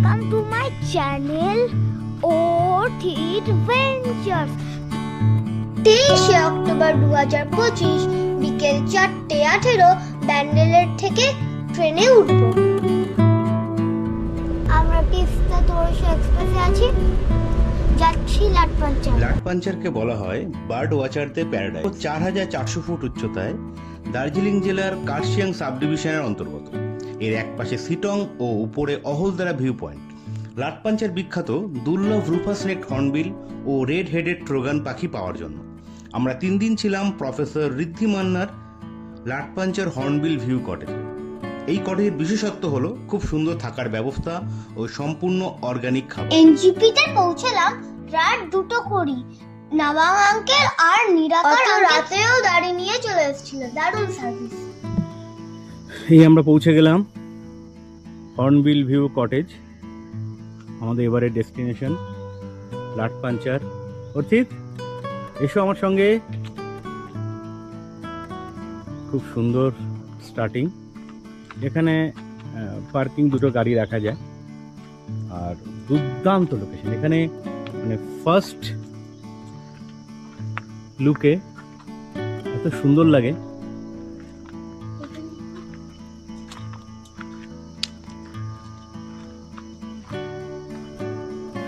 welcome to my channel OT Adventures। 23শে October 2025 বিকেল 4:18 ব্যান্ডেলের থেকে ট্রেনে উঠবো। আমরা তিস্তা তোরসা এক্সপ্রেসে আছি, যাচ্ছি লাটপাঞ্চার। লাটপাঞ্চারকে বলা হয় বার্ড ওয়াচারদের প্যারাডাইস। 4400 ফুট উচ্চতায়, দার্জিলিং জেলার কার্শিয়াং সাব ডিভিশনের অন্তর্গত। এর এক পাশে সিটং ও উপরে অহলদারা ভিউ পয়েন্ট। লাটপাঞ্চার বিখ্যাত দুর্লভ রুফাস নেক হর্নবিল ও রেড হেডেড ট্রোগান পাখি পাওয়ার জন্য। আমরা 3 দিন ছিলাম প্রফেসর ঋদ্ধি মান্নার লাটপাঞ্চার হর্নবিল ভিউ কটেজে। এই কটেজের বিশেষত্ব হলো খুব সুন্দর থাকার ব্যবস্থা ও সম্পূর্ণ অর্গানিক খাবার। এনজিপিতে পৌঁছলাম রাত 2:20। নবাং আঙ্কেল আর নিরাকার রাতেও গাড়ি নিয়ে চলে এসেছিল, দারুণ সার্ভিস। এই আমরা পৌঁছে গেলাম হর্নবিল ভিউ কটেজ। আমাদের এবারের ডেস্টিনেশন লাটপাঞ্চার। অর্চিত, এসো আমার সঙ্গে। খুব সুন্দর স্টার্টিং। এখানে পার্কিং দুটো গাড়ি রাখা যায় আর দুর্দান্ত লোকেশন। এখানে মানে ফার্স্ট লুকে এত সুন্দর লাগে।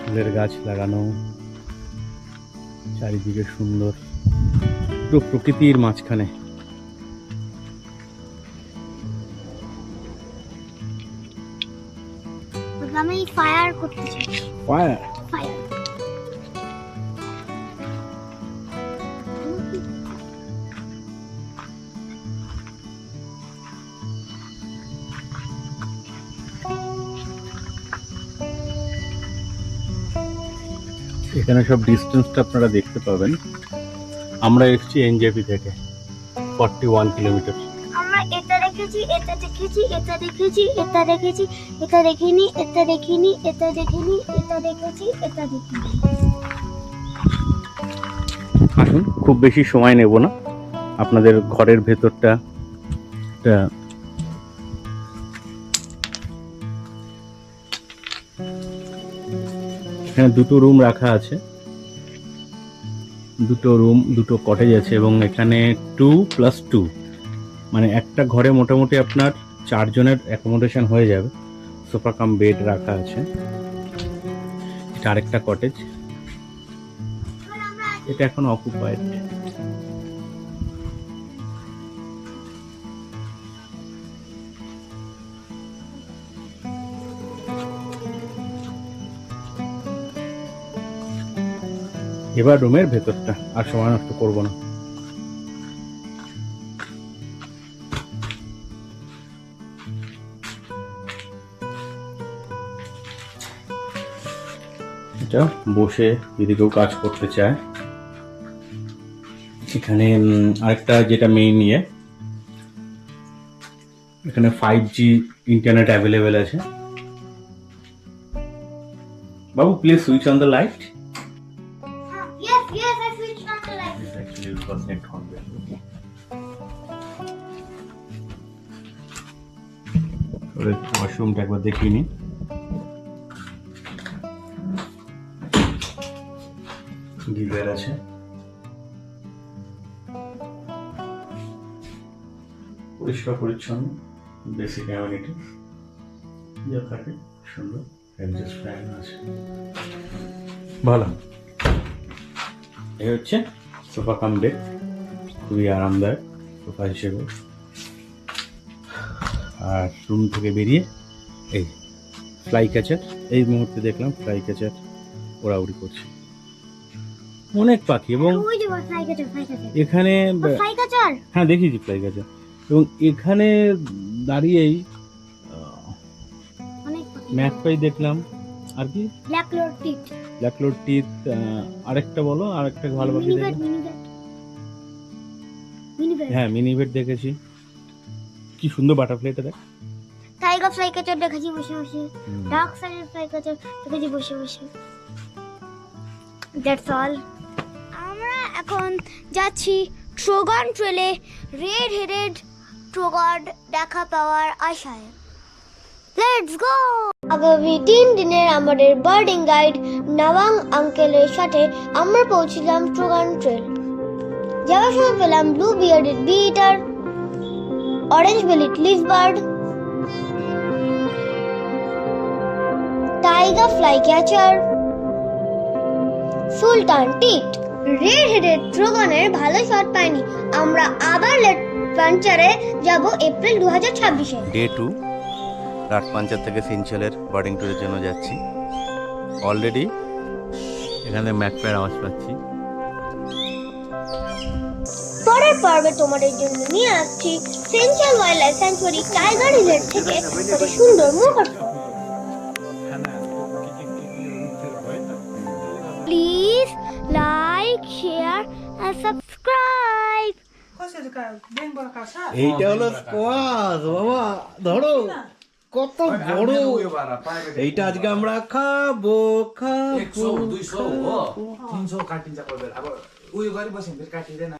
ফুলের গাছ লাগানো, চারিদিকে সুন্দর, পুরো প্রকৃতির মাঝখানে। আমি ফায়ার করতে চাই। ফায়ার ফায়ার এখানে সব ডিস্টেন্সটা আপনারা দেখতে পাবেন। আমরা এসেছি এনজেপি থেকে 41 কিলোমিটার। আমরা এটা দেখেছি, এটা দেখেছি, এটা দেখেছি, এটা দেখেছি, এটা দেখিনি, এটা দেখিনি, এটা দেখিনি, এটা দেখেছি, এটা দেখিনি। আসুন, খুব বেশি সময় নেব না। আপনাদের ঘরের ভেতরটা এখানে দুটো রুম রাখা আছে, দুটো কটেজ আছে এবং এখানে 2+2 মানে একটা ঘরে মোটামুটি আপনার 4 জনের অ্যাকোমোডেশন হয়ে যাবে। সোফা কাম বেড রাখা আছে। এটা আরেকটা কটেজ, এটা এখন অকুপাইড। এবার রুমের ভেতরটা আর সময় নষ্ট করবো না। এটা বসে যদি কেউ কাজ করতে চায়। এখানে আরেকটা যেটা মেইন নিয়ে, এখানে 5G ইন্টারনেট অ্যাভেলেবেল আছে। বাবু, please switch on the light. Yes, I switched on the light. It's actually because net on there. ওয়াশরুমটা একবার দেখিয়ে নিন। গিজার আছে, পরিষ্কার পরিচ্ছন্ন, বেসিক অ্যামিনিটিস যা থাকে সুন্দর। অ্যাডজাস্ট ফ্যান আছে, ভালো। এই হচ্ছে সোফা কাম বেড, খুবই আরামদায়ক সোফা হিসেবে। আর রুম থেকে বেরিয়ে এই ফ্লাই ক্যাচার, এই মুহূর্তে দেখলাম ফ্লাই ক্যাচার ওড়াউড়ি করছে অনেক পাখি। এবং এখানে হ্যাঁ দেখিয়েছি ফ্লাই ক্যাচার। এবং এখানে দাঁড়িয়েই ম্যাকপাই দেখলাম। আর কি ব্ল্যাক লোড টিথ, আরেকটা বলো, আরেকটা ভালো পাখি দেখলাম। হ্যাঁ, মিনিভেট দেখেছি। কি সুন্দর বাটারফ্লাইটা দেখ। টাইগার ফ্লাই ক্যাচার দেখেছি বসে বসে, ডার্ক সাইডের ফ্লাই ক্যাচার দেখেছি বসে বসে। That's all. আমরা এখন যাচ্ছি ট্রোগান ট্রেলে রেড হেডেড ট্রোগান দেখা পাওয়ার আশায়। Let's go. আগামী 3 দিনের আমাদের বার্ডিং গাইড নওয়াং আঙ্কেলের সাথে আমরা পৌঁছলাম ট্রোগান ট্রেল। যাওয়ার সময় পেলাম blue bearded bee eater, orange bellied leafbird, tiger flycatcher, sultan tit. Red headed ট্রোগানের ভালো শট পাইনি। আমরা আবার লেট পাঞ্চারে যাব এপ্রিল 2026-এ। ডে 2 রাট পাঞ্চার থেকে সিনচেলের বার্ডিং ট্যুরের জন্য যাচ্ছি। অলরেডি এখানে ম্যাকপ্যার আওয়াজ পাচ্ছি। পরের পর্বে তোমাদের জন্য নিয়ে আসছি central wildlife sanctuary tiger রিলেট থেকে একটা সুন্দর মুহূর্ত। Please like, share and subscribe. এইটা হলো স্কোয়াশ বাবা, ধরো কত বড়। এইটা আজকে আমরা খাবো 100, 200, 300 কাটিন যা করবে আবার ওই গরিব বসেন কাটি দেন।